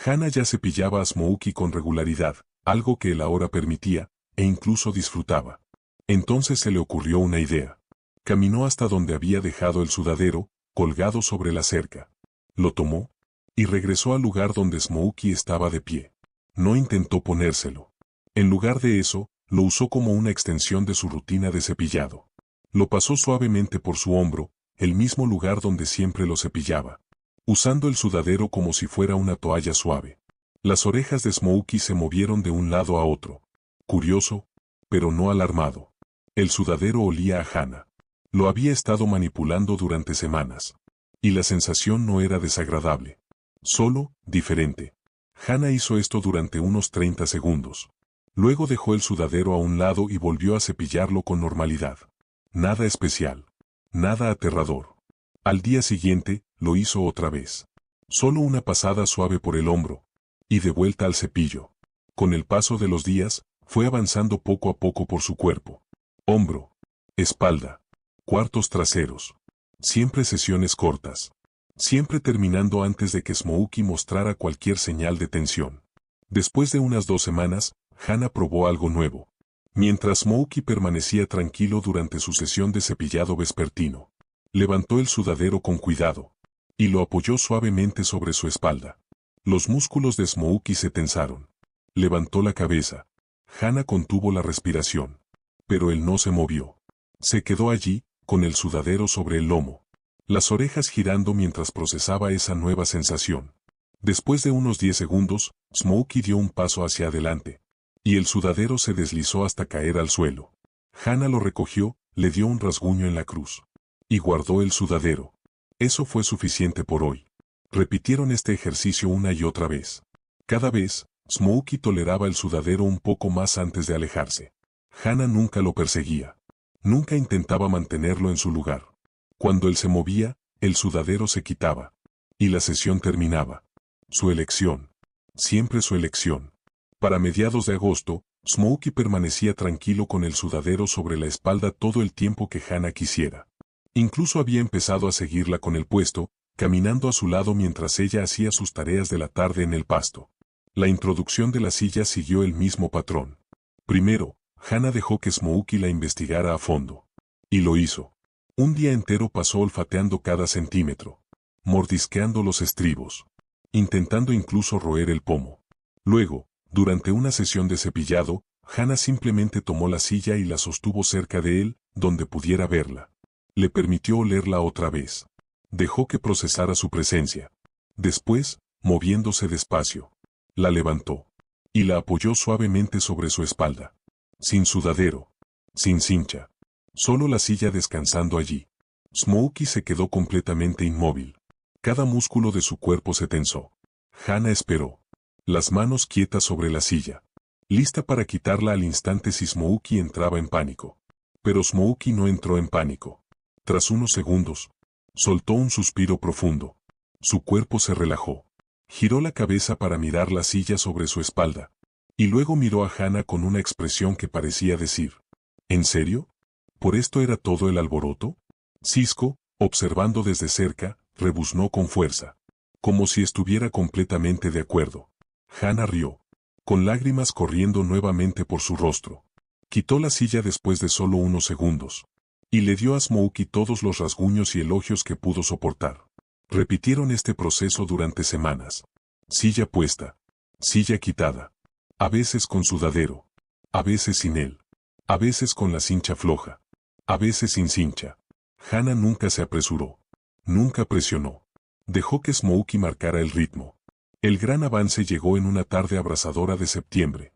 Hannah ya cepillaba a Smokey con regularidad, algo que él ahora permitía, e incluso disfrutaba. Entonces se le ocurrió una idea. Caminó hasta donde había dejado el sudadero, colgado sobre la cerca. Lo tomó, y regresó al lugar donde Smokey estaba de pie. No intentó ponérselo. En lugar de eso, lo usó como una extensión de su rutina de cepillado. Lo pasó suavemente por su hombro, el mismo lugar donde siempre lo cepillaba, usando el sudadero como si fuera una toalla suave. Las orejas de Smokey se movieron de un lado a otro. Curioso, pero no alarmado. El sudadero olía a Hannah. Lo había estado manipulando durante semanas. Y la sensación no era desagradable. Solo, diferente. Hannah hizo esto durante unos 30 segundos. Luego dejó el sudadero a un lado y volvió a cepillarlo con normalidad. Nada especial. Nada aterrador. Al día siguiente, lo hizo otra vez. Solo una pasada suave por el hombro. Y de vuelta al cepillo. Con el paso de los días, fue avanzando poco a poco por su cuerpo. Hombro. Espalda. Cuartos traseros. Siempre sesiones cortas. Siempre terminando antes de que Smokey mostrara cualquier señal de tensión. Después de unas 2 semanas, Hannah probó algo nuevo. Mientras Smokey permanecía tranquilo durante su sesión de cepillado vespertino, levantó el sudadero con cuidado y lo apoyó suavemente sobre su espalda. Los músculos de Smokey se tensaron. Levantó la cabeza. Hannah contuvo la respiración. Pero él no se movió. Se quedó allí, con el sudadero sobre el lomo, las orejas girando mientras procesaba esa nueva sensación. Después de unos 10 segundos, Smokey dio un paso hacia adelante. Y el sudadero se deslizó hasta caer al suelo. Hannah lo recogió, le dio un rasguño en la cruz. Y guardó el sudadero. Eso fue suficiente por hoy. Repitieron este ejercicio una y otra vez. Cada vez, Smokey toleraba el sudadero un poco más antes de alejarse. Hannah nunca lo perseguía. Nunca intentaba mantenerlo en su lugar. Cuando él se movía, el sudadero se quitaba. Y la sesión terminaba. Su elección. Siempre su elección. Para mediados de agosto, Smokey permanecía tranquilo con el sudadero sobre la espalda todo el tiempo que Hannah quisiera. Incluso había empezado a seguirla con el puesto, caminando a su lado mientras ella hacía sus tareas de la tarde en el pasto. La introducción de la silla siguió el mismo patrón. Primero, Hannah dejó que Smokey la investigara a fondo. Y lo hizo. Un día entero pasó olfateando cada centímetro, mordisqueando los estribos, intentando incluso roer el pomo. Luego, durante una sesión de cepillado, Hannah simplemente tomó la silla y la sostuvo cerca de él, donde pudiera verla. Le permitió olerla otra vez. Dejó que procesara su presencia. Después, moviéndose despacio, la levantó y la apoyó suavemente sobre su espalda. Sin sudadero, sin cincha, solo la silla descansando allí. Smokey se quedó completamente inmóvil. Cada músculo de su cuerpo se tensó. Hannah esperó. las manos quietas sobre la silla. Lista para quitarla al instante si Smokey entraba en pánico. Pero Smokey no entró en pánico. Tras unos segundos, soltó un suspiro profundo. Su cuerpo se relajó. Giró la cabeza para mirar la silla sobre su espalda. Y luego miró a Hannah con una expresión que parecía decir: ¿En serio? ¿Por esto era todo el alboroto? Cisco, observando desde cerca, rebuznó con fuerza. Como si estuviera completamente de acuerdo. Hannah rió, con lágrimas corriendo nuevamente por su rostro. Quitó la silla después de solo unos segundos. Y le dio a Smokey todos los rasguños y elogios que pudo soportar. Repitieron este proceso durante semanas. Silla puesta. Silla quitada. A veces con sudadero. A veces sin él. A veces con la cincha floja. A veces sin cincha. Hannah nunca se apresuró. Nunca presionó. Dejó que Smokey marcara el ritmo. El gran avance llegó en una tarde abrasadora de septiembre.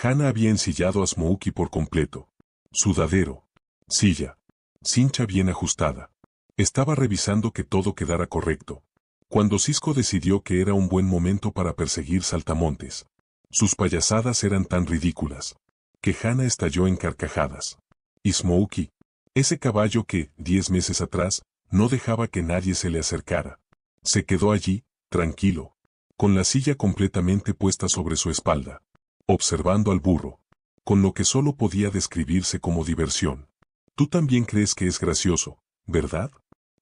Hannah había ensillado a Smokey por completo. Sudadero. Silla. Cincha bien ajustada. Estaba revisando que todo quedara correcto. Cuando Cisco decidió que era un buen momento para perseguir saltamontes. Sus payasadas eran tan ridículas, que Hannah estalló en carcajadas. Y Smokey, ese caballo que, 10 meses atrás, no dejaba que nadie se le acercara. Se quedó allí, tranquilo, con la silla completamente puesta sobre su espalda, observando al burro, con lo que solo podía describirse como diversión. «Tú también crees que es gracioso, ¿verdad?»,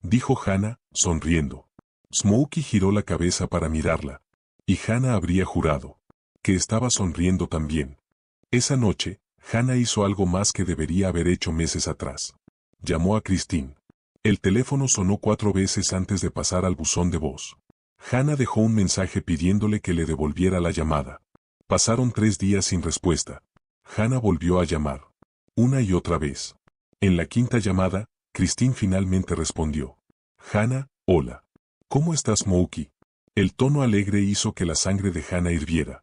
dijo Hannah, sonriendo. Smokey giró la cabeza para mirarla, y Hannah habría jurado que estaba sonriendo también. Esa noche, Hannah hizo algo más que debería haber hecho meses atrás. Llamó a Christine. El teléfono sonó 4 veces antes de pasar al buzón de voz. Hannah dejó un mensaje pidiéndole que le devolviera la llamada. Pasaron 3 días sin respuesta. Hannah volvió a llamar. Una y otra vez. En la 5ª llamada, Christine finalmente respondió. «Hannah, hola. ¿Cómo estás, Smokey?». El tono alegre hizo que la sangre de Hannah hirviera.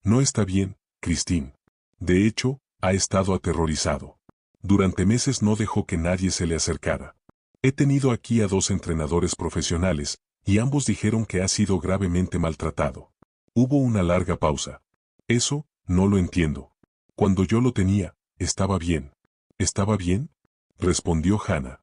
«No está bien, Christine. De hecho, ha estado aterrorizado. Durante meses no dejó que nadie se le acercara. He tenido aquí a 2 entrenadores profesionales, y ambos dijeron que ha sido gravemente maltratado». Hubo una larga pausa. «Eso, no lo entiendo. Cuando yo lo tenía, estaba bien». «¿Estaba bien?», respondió Hannah.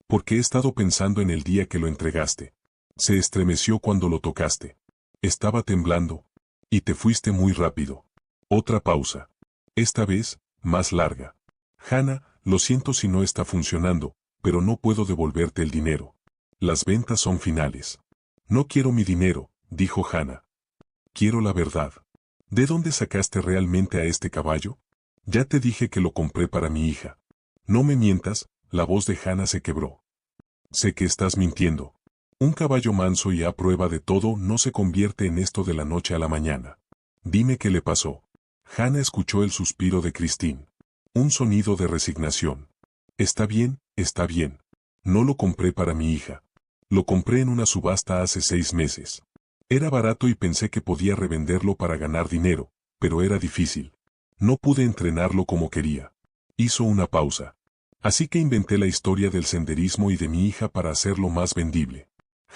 «Porque he estado pensando en el día que lo entregaste. Se estremeció cuando lo tocaste. Estaba temblando. Y te fuiste muy rápido». Otra pausa. Esta vez, más larga. «Hannah, lo siento si no está funcionando, pero no puedo devolverte el dinero. Las ventas son finales». «No quiero mi dinero», dijo Hannah. «Quiero la verdad. ¿De dónde sacaste realmente a este caballo? Ya te dije que lo compré para mi hija». «No me mientas», la voz de Hannah se quebró. «Sé que estás mintiendo. Un caballo manso y a prueba de todo no se convierte en esto de la noche a la mañana. Dime qué le pasó». Hannah escuchó el suspiro de Christine. Un sonido de resignación. Está bien, no lo compré para mi hija. Lo compré en una subasta hace 6 meses. Era barato y pensé que podía revenderlo para ganar dinero, pero era difícil. No pude entrenarlo como quería». Hizo una pausa. «Así que inventé la historia del senderismo y de mi hija para hacerlo más vendible».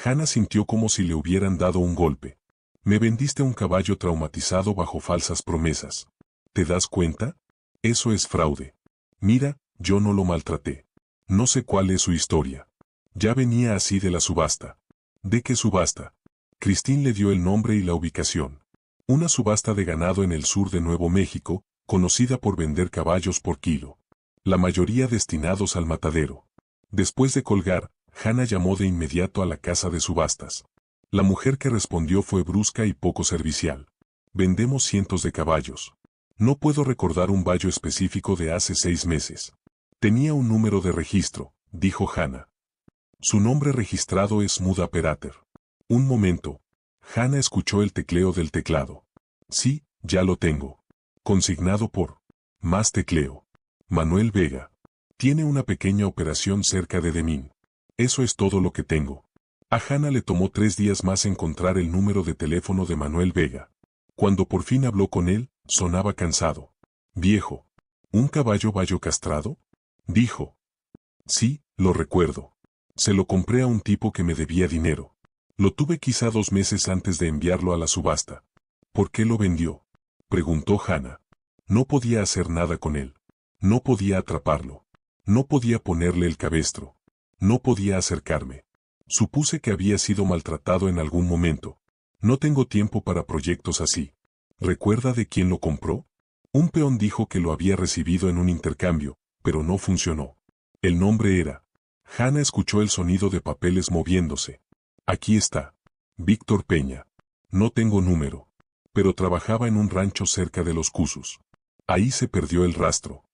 Hannah sintió como si le hubieran dado un golpe. «Me vendiste un caballo traumatizado bajo falsas promesas. ¿Te das cuenta? Eso es fraude. Mira, yo no lo maltraté. No sé cuál es su historia. Ya venía así de la subasta». «¿De qué subasta?». Christine le dio el nombre y la ubicación. Una subasta de ganado en el sur de Nuevo México, conocida por vender caballos por kilo. La mayoría destinados al matadero. Después de colgar, Hannah llamó de inmediato a la casa de subastas. La mujer que respondió fue brusca y poco servicial. «Vendemos cientos de caballos. No puedo recordar un vallo específico de hace 6 meses. Tenía un número de registro», dijo Hannah. «Su nombre registrado es Muda Perater». Un momento. Hannah escuchó el tecleo del teclado. «Sí, ya lo tengo. Consignado por». Más tecleo. «Manuel Vega. Tiene una pequeña operación cerca de Demín. Eso es todo lo que tengo». A Hannah le tomó 3 días más encontrar el número de teléfono de Manuel Vega. Cuando por fin habló con él, sonaba cansado. «Viejo. ¿Un caballo vallo castrado?», dijo. «Sí, lo recuerdo. Se lo compré a un tipo que me debía dinero. Lo tuve quizá 2 meses antes de enviarlo a la subasta. ¿Por qué lo vendió? Preguntó Hannah. No podía hacer nada con él. No podía atraparlo. No podía ponerle el cabestro. No podía acercarme. Supuse que había sido maltratado en algún momento. No tengo tiempo para proyectos así. ¿Recuerda de quién lo compró? Un peón dijo que lo había recibido en un intercambio, pero no funcionó. El nombre era. Hannah escuchó el sonido de papeles moviéndose. Aquí está. Víctor Peña. No tengo número. Pero trabajaba en un rancho cerca de los Cusus. Ahí se perdió el rastro.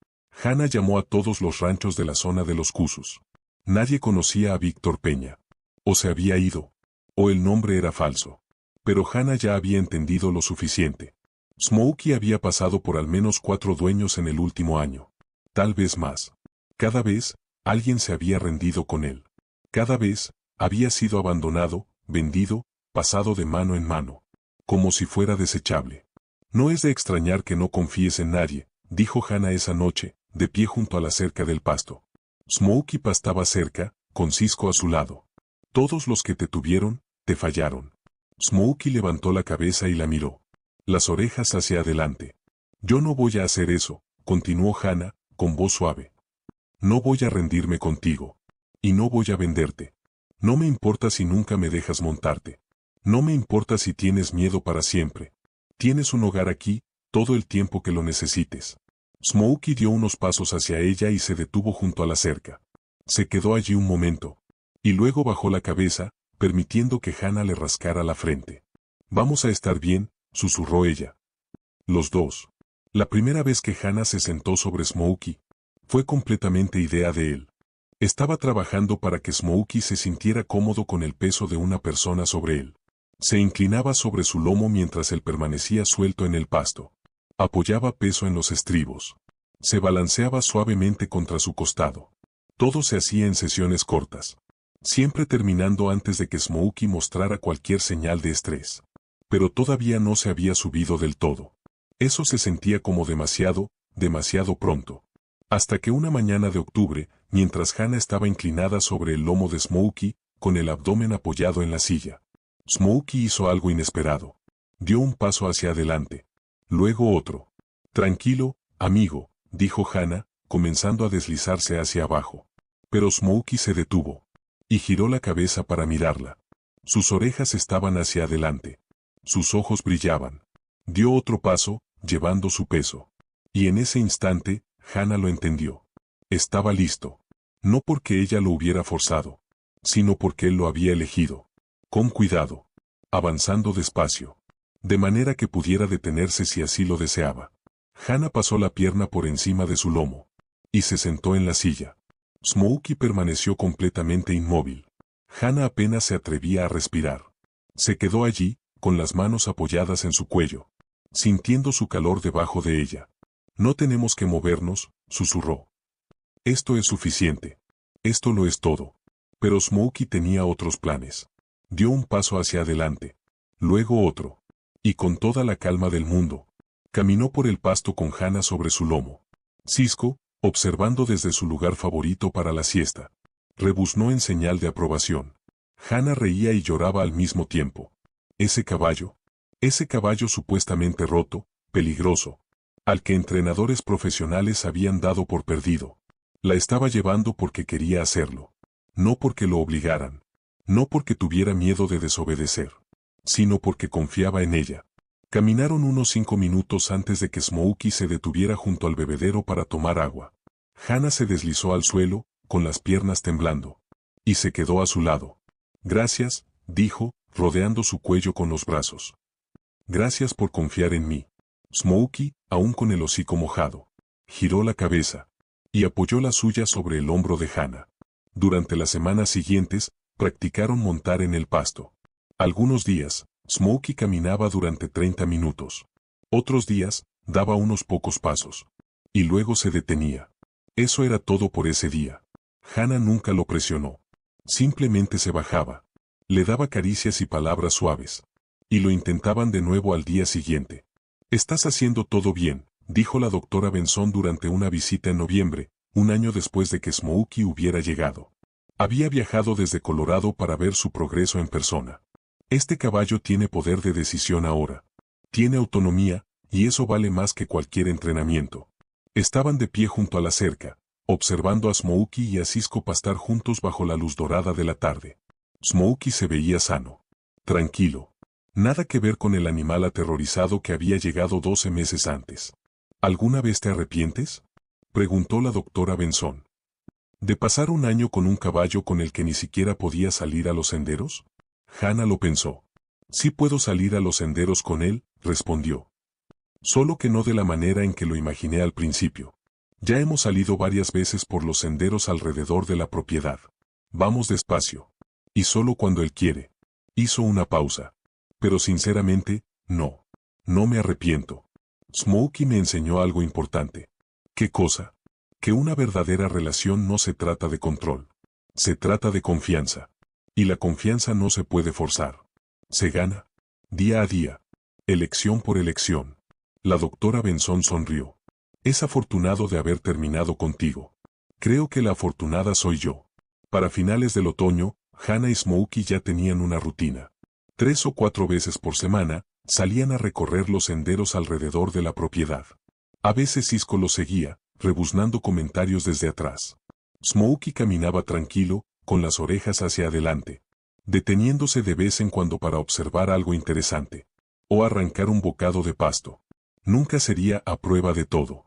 Hannah llamó a todos los ranchos de la zona de los Cusus. Nadie conocía a Víctor Peña. O se había ido. O el nombre era falso. Pero Hannah ya había entendido lo suficiente. Smokey había pasado por al menos 4 dueños en el último año. Tal vez más. Cada vez, alguien se había rendido con él. Cada vez, había sido abandonado, vendido, pasado de mano en mano. Como si fuera desechable. No es de extrañar que no confíes en nadie, dijo Hannah esa noche, de pie junto a la cerca del pasto. Smokey pastaba cerca, con Cisco a su lado. Todos los que te tuvieron, te fallaron. Smokey levantó la cabeza y la miró. Las orejas hacia adelante. Yo no voy a hacer eso, continuó Hannah, con voz suave. No voy a rendirme contigo. Y no voy a venderte. No me importa si nunca me dejas montarte. No me importa si tienes miedo para siempre. Tienes un hogar aquí, todo el tiempo que lo necesites. Smokey dio unos pasos hacia ella y se detuvo junto a la cerca. Se quedó allí un momento. Y luego bajó la cabeza, permitiendo que Hannah le rascara la frente. Vamos a estar bien, susurró ella. Los dos. La primera vez que Hannah se sentó sobre Smokey, fue completamente idea de él. Estaba trabajando para que Smokey se sintiera cómodo con el peso de una persona sobre él. Se inclinaba sobre su lomo mientras él permanecía suelto en el pasto. Apoyaba peso en los estribos. Se balanceaba suavemente contra su costado. Todo se hacía en sesiones cortas. Siempre terminando antes de que Smokey mostrara cualquier señal de estrés. Pero todavía no se había subido del todo. Eso se sentía como demasiado, demasiado pronto. Hasta que una mañana de octubre, mientras Hannah estaba inclinada sobre el lomo de Smokey, con el abdomen apoyado en la silla. Smokey hizo algo inesperado. Dio un paso hacia adelante. Luego otro. Tranquilo, amigo, dijo Hannah, comenzando a deslizarse hacia abajo. Pero Smokey se detuvo. Y giró la cabeza para mirarla. Sus orejas estaban hacia adelante. Sus ojos brillaban. Dio otro paso, llevando su peso. Y en ese instante, Hannah lo entendió. Estaba listo. No porque ella lo hubiera forzado, sino porque él lo había elegido. Con cuidado. Avanzando despacio. De manera que pudiera detenerse si así lo deseaba. Hannah pasó la pierna por encima de su lomo. Y se sentó en la silla. Smokey permaneció completamente inmóvil. Hannah apenas se atrevía a respirar. Se quedó allí, con las manos apoyadas en su cuello, sintiendo su calor debajo de ella. No tenemos que movernos, susurró. Esto es suficiente. Esto lo es todo. Pero Smokey tenía otros planes. Dio un paso hacia adelante. Luego otro. Y con toda la calma del mundo, caminó por el pasto con Hannah sobre su lomo. Cisco, observando desde su lugar favorito para la siesta, rebuznó en señal de aprobación. Hannah reía y lloraba al mismo tiempo. Ese caballo supuestamente roto, peligroso, al que entrenadores profesionales habían dado por perdido. La estaba llevando porque quería hacerlo. No porque lo obligaran. No porque tuviera miedo de desobedecer. Sino porque confiaba en ella. Caminaron unos 5 minutos antes de que Smokey se detuviera junto al bebedero para tomar agua. Hannah se deslizó al suelo, con las piernas temblando. Y se quedó a su lado. Gracias, dijo, rodeando su cuello con los brazos. Gracias por confiar en mí. Smokey, aún con el hocico mojado, giró la cabeza y apoyó la suya sobre el hombro de Hannah. Durante las semanas siguientes, practicaron montar en el pasto. Algunos días, Smokey caminaba durante 30 minutos. Otros días, daba unos pocos pasos. Y luego se detenía. Eso era todo por ese día. Hannah nunca lo presionó. Simplemente se bajaba. Le daba caricias y palabras suaves. Y lo intentaban de nuevo al día siguiente. Estás haciendo todo bien, dijo la doctora Benson durante una visita en noviembre, un año después de que Smokey hubiera llegado. Había viajado desde Colorado para ver su progreso en persona. Este caballo tiene poder de decisión ahora. Tiene autonomía, y eso vale más que cualquier entrenamiento. Estaban de pie junto a la cerca, observando a Smokey y a Cisco pastar juntos bajo la luz dorada de la tarde. Smokey se veía sano. Tranquilo. Nada que ver con el animal aterrorizado que había llegado 12 meses antes. ¿Alguna vez te arrepientes?, preguntó la doctora Benson. ¿De pasar un año con un caballo con el que ni siquiera podía salir a los senderos? Hannah lo pensó. Sí puedo salir a los senderos con él, respondió. Solo que no de la manera en que lo imaginé al principio. Ya hemos salido varias veces por los senderos alrededor de la propiedad. Vamos despacio. Y solo cuando él quiere. Hizo una pausa. Pero sinceramente, no. No me arrepiento. Smokey me enseñó algo importante. ¿Qué cosa? Que una verdadera relación no se trata de control. Se trata de confianza. Y la confianza no se puede forzar. Se gana. Día a día. Elección por elección. La doctora Benson sonrió. Es afortunado de haber terminado contigo. Creo que la afortunada soy yo. Para finales del otoño, Hannah y Smokey ya tenían una rutina. 3 o 4 veces por semana, salían a recorrer los senderos alrededor de la propiedad. A veces Cisco los seguía, rebuznando comentarios desde atrás. Smokey caminaba tranquilo, con las orejas hacia adelante, deteniéndose de vez en cuando para observar algo interesante, o arrancar un bocado de pasto. Nunca sería a prueba de todo.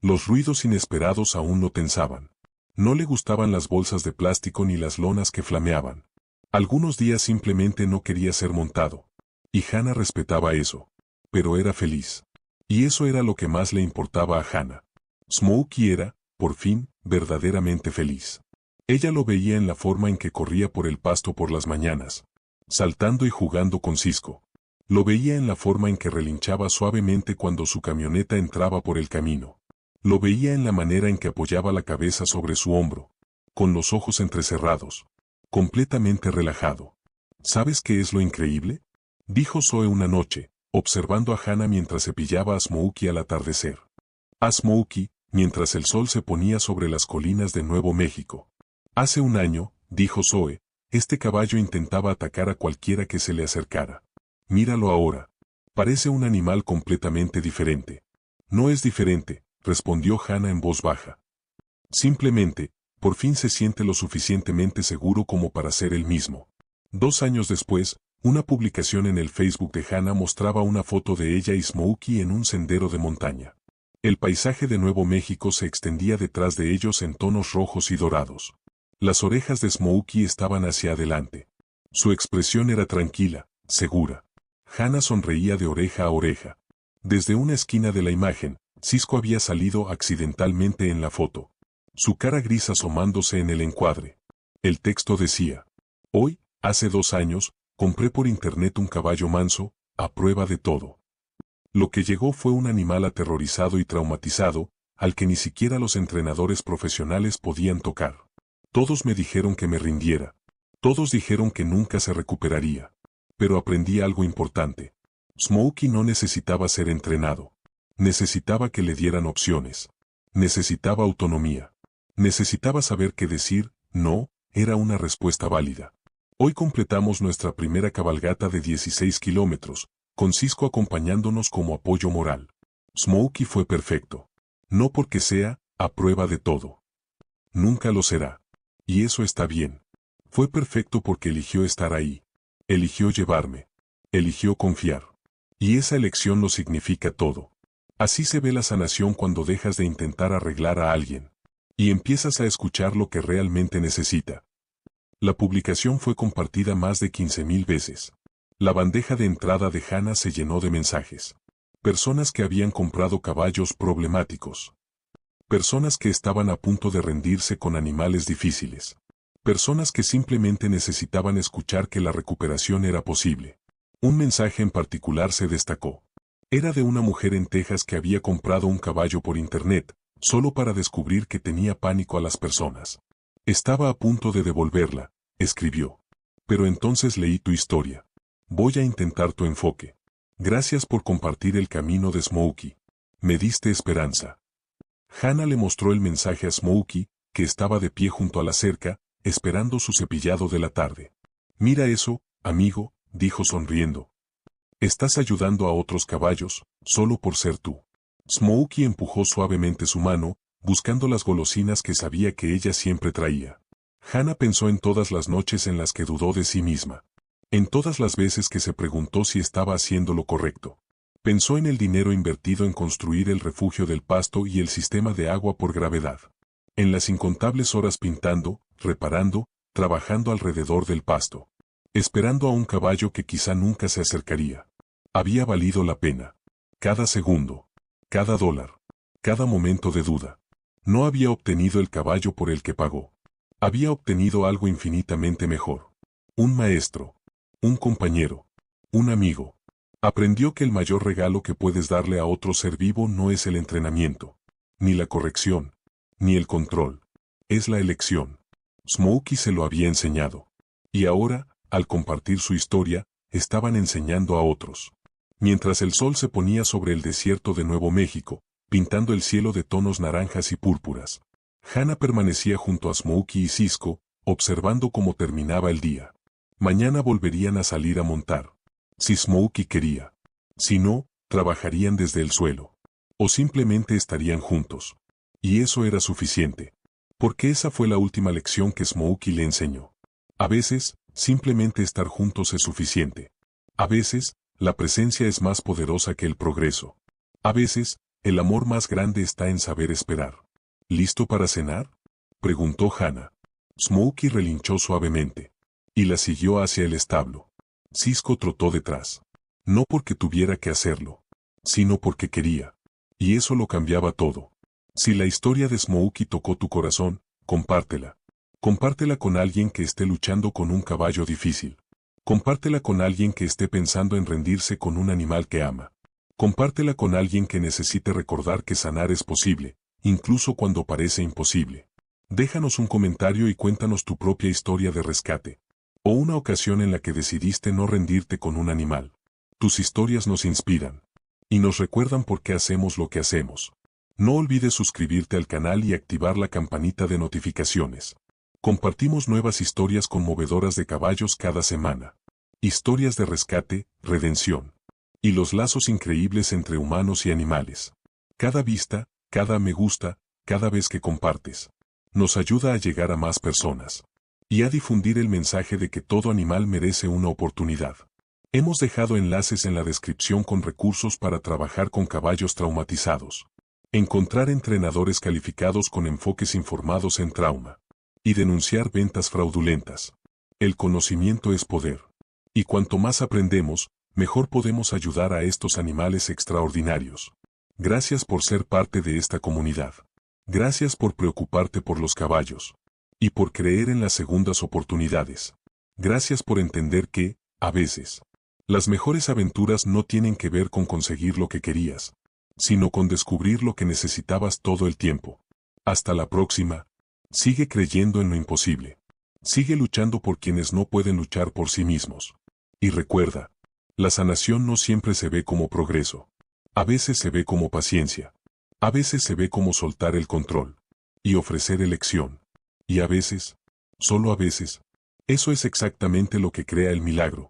Los ruidos inesperados aún lo tensaban. No le gustaban las bolsas de plástico ni las lonas que flameaban. Algunos días simplemente no quería ser montado. Y Hannah respetaba eso. Pero era feliz. Y eso era lo que más le importaba a Hannah. Smokey era, por fin, verdaderamente feliz. Ella lo veía en la forma en que corría por el pasto por las mañanas, saltando y jugando con Cisco. Lo veía en la forma en que relinchaba suavemente cuando su camioneta entraba por el camino. Lo veía en la manera en que apoyaba la cabeza sobre su hombro, con los ojos entrecerrados, completamente relajado. ¿Sabes qué es lo increíble?, dijo Zoe una noche, observando a Hannah mientras cepillaba a Smokey al atardecer. A Smokey, mientras el sol se ponía sobre las colinas de Nuevo México. Hace un año, dijo Zoe, este caballo intentaba atacar a cualquiera que se le acercara. Míralo ahora. Parece un animal completamente diferente. No es diferente, respondió Hannah en voz baja. Simplemente, por fin se siente lo suficientemente seguro como para ser él mismo. 2 años después, una publicación en el Facebook de Hannah mostraba una foto de ella y Smokey en un sendero de montaña. El paisaje de Nuevo México se extendía detrás de ellos en tonos rojos y dorados. Las orejas de Smokey estaban hacia adelante. Su expresión era tranquila, segura. Hannah sonreía de oreja a oreja. Desde una esquina de la imagen, Cisco había salido accidentalmente en la foto. Su cara gris asomándose en el encuadre. El texto decía: hoy, hace 2 años, compré por internet un caballo manso, a prueba de todo. Lo que llegó fue un animal aterrorizado y traumatizado, al que ni siquiera los entrenadores profesionales podían tocar. Todos me dijeron que me rindiera. Todos dijeron que nunca se recuperaría. Pero aprendí algo importante. Smokey no necesitaba ser entrenado. Necesitaba que le dieran opciones. Necesitaba autonomía. Necesitaba saber que decir no era una respuesta válida. Hoy completamos nuestra primera cabalgata de 16 kilómetros, con Cisco acompañándonos como apoyo moral. Smokey fue perfecto. No porque sea a prueba de todo. Nunca lo será. Y eso está bien. Fue perfecto porque eligió estar ahí. Eligió llevarme. Eligió confiar. Y esa elección lo significa todo. Así se ve la sanación cuando dejas de intentar arreglar a alguien. Y empiezas a escuchar lo que realmente necesita. La publicación fue compartida más de 15,000 veces. La bandeja de entrada de Hannah se llenó de mensajes. Personas que habían comprado caballos problemáticos. Personas que estaban a punto de rendirse con animales difíciles. Personas que simplemente necesitaban escuchar que la recuperación era posible. Un mensaje en particular se destacó. Era de una mujer en Texas que había comprado un caballo por internet, solo para descubrir que tenía pánico a las personas. Estaba a punto de devolverla, escribió. Pero entonces leí tu historia. Voy a intentar tu enfoque. Gracias por compartir el camino de Smokey. Me diste esperanza. Hannah le mostró el mensaje a Smokey, que estaba de pie junto a la cerca, esperando su cepillado de la tarde. Mira eso, amigo, dijo sonriendo. Estás ayudando a otros caballos, solo por ser tú. Smokey empujó suavemente su mano, buscando las golosinas que sabía que ella siempre traía. Hannah pensó en todas las noches en las que dudó de sí misma. En todas las veces que se preguntó si estaba haciendo lo correcto. Pensó en el dinero invertido en construir el refugio del pasto y el sistema de agua por gravedad. En las incontables horas pintando, reparando, trabajando alrededor del pasto. Esperando a un caballo que quizá nunca se acercaría. Había valido la pena. Cada segundo. Cada dólar. Cada momento de duda. No había obtenido el caballo por el que pagó. Había obtenido algo infinitamente mejor. Un maestro. Un compañero. Un amigo. Aprendió que el mayor regalo que puedes darle a otro ser vivo no es el entrenamiento, ni la corrección, ni el control. Es la elección. Smokey se lo había enseñado. Y ahora, al compartir su historia, estaban enseñando a otros. Mientras el sol se ponía sobre el desierto de Nuevo México, pintando el cielo de tonos naranjas y púrpuras, Hannah permanecía junto a Smokey y Cisco, observando cómo terminaba el día. Mañana volverían a salir a montar. Si Smokey quería. Si no, trabajarían desde el suelo. O simplemente estarían juntos. Y eso era suficiente. Porque esa fue la última lección que Smokey le enseñó. A veces, simplemente estar juntos es suficiente. A veces, la presencia es más poderosa que el progreso. A veces, el amor más grande está en saber esperar. ¿Listo para cenar?, preguntó Hannah. Smokey relinchó suavemente. Y la siguió hacia el establo. Cisco trotó detrás. No porque tuviera que hacerlo, sino porque quería. Y eso lo cambiaba todo. Si la historia de Smokey tocó tu corazón, compártela. Compártela con alguien que esté luchando con un caballo difícil. Compártela con alguien que esté pensando en rendirse con un animal que ama. Compártela con alguien que necesite recordar que sanar es posible, incluso cuando parece imposible. Déjanos un comentario y cuéntanos tu propia historia de rescate. O una ocasión en la que decidiste no rendirte con un animal. Tus historias nos inspiran. Y nos recuerdan por qué hacemos lo que hacemos. No olvides suscribirte al canal y activar la campanita de notificaciones. Compartimos nuevas historias conmovedoras de caballos cada semana. Historias de rescate, redención. Y los lazos increíbles entre humanos y animales. Cada vista, cada me gusta, cada vez que compartes. Nos ayuda a llegar a más personas. Y a difundir el mensaje de que todo animal merece una oportunidad. Hemos dejado enlaces en la descripción con recursos para trabajar con caballos traumatizados. Encontrar entrenadores calificados con enfoques informados en trauma. Y denunciar ventas fraudulentas. El conocimiento es poder. Y cuanto más aprendemos, mejor podemos ayudar a estos animales extraordinarios. Gracias por ser parte de esta comunidad. Gracias por preocuparte por los caballos. Y por creer en las segundas oportunidades. Gracias por entender que, a veces, las mejores aventuras no tienen que ver con conseguir lo que querías, sino con descubrir lo que necesitabas todo el tiempo. Hasta la próxima. Sigue creyendo en lo imposible. Sigue luchando por quienes no pueden luchar por sí mismos. Y recuerda, la sanación no siempre se ve como progreso. A veces se ve como paciencia. A veces se ve como soltar el control. Y ofrecer elección. Y a veces, solo a veces, eso es exactamente lo que crea el milagro.